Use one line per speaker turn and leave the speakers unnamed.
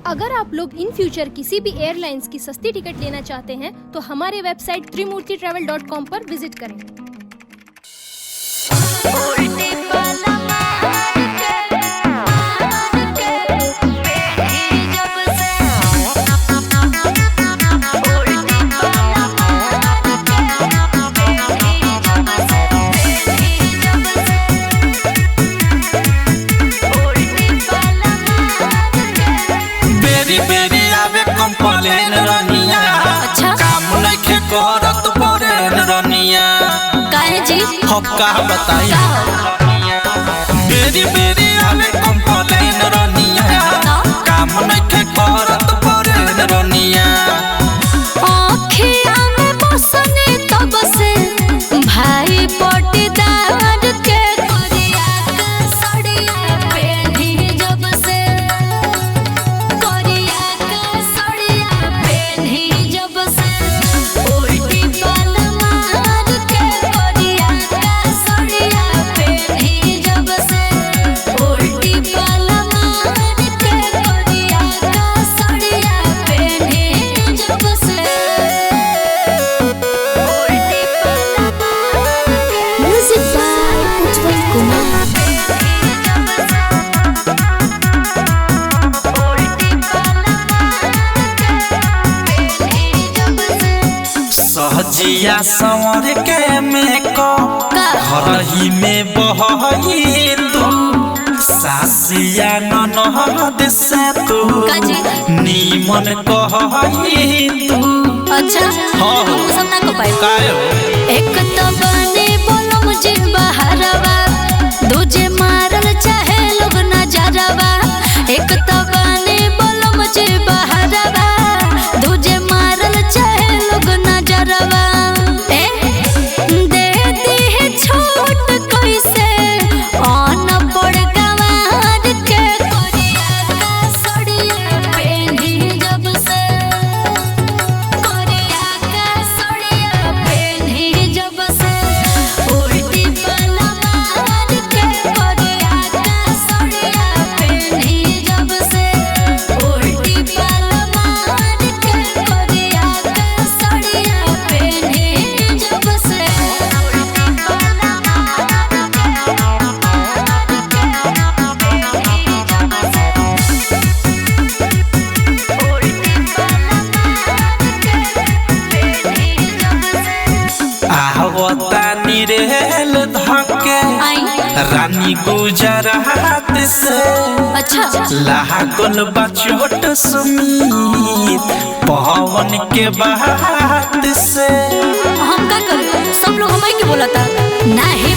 अगर आप लोग इन फ्यूचर किसी भी एयरलाइंस की सस्ती टिकट लेना चाहते हैं तो हमारे वेबसाइट trimurtitravel.com पर विजिट करें।
कंप्लेन रनिया
अच्छा
काम नइखे करत परेन रनिया
काहे जी
हम का बताई बेरी बेरी आवे कंप्लेन रनिया काम नइखे करत परेन रनिया
आँखिया में बसने तब से भाई पटीदार के करिया का सड़िया पेढ़ी जब से करिया का सड़िया पेढ़ी जब से उल्टी बाल मार के करिया का सड़िया पेढ़ी जब से उल्टी बाल मार के करिया का सड़िया पेढ़ी जब से म्यूजिक बाय उज्जवल कुमार।
सहजिया संवर के मेको हरही में बहई तू सासिया ननद से तू नीमन कहई तू
अच्छा
हाँ
सब ना को पाए
कायो
एक तो बने बोलो मुझे बहरवा दूजे मारल चाहे लोग नजरवा एक तो बने बोलो मुझे बहरवा दूजे मारल चाहे लोग नजरवा दे दी है छूट कैसे ऑन पड़ गवार के कोरिया का सड़िया पेढ़ी जब से कोरिया का सड़िया पेढ़ी जब से उल्टी बाल मार के कोरिया का सड़िया पेढ़ी जब से उल्टी बाल मार के कोरिया का सड़िया पेढ़ी जब से
आवता निरेल धके रानी गुजरात से
अच्छा
लागल बा छोट सुमीत पवन के बात से
हम का करूं सब लोग हमारे के बोला था नहीं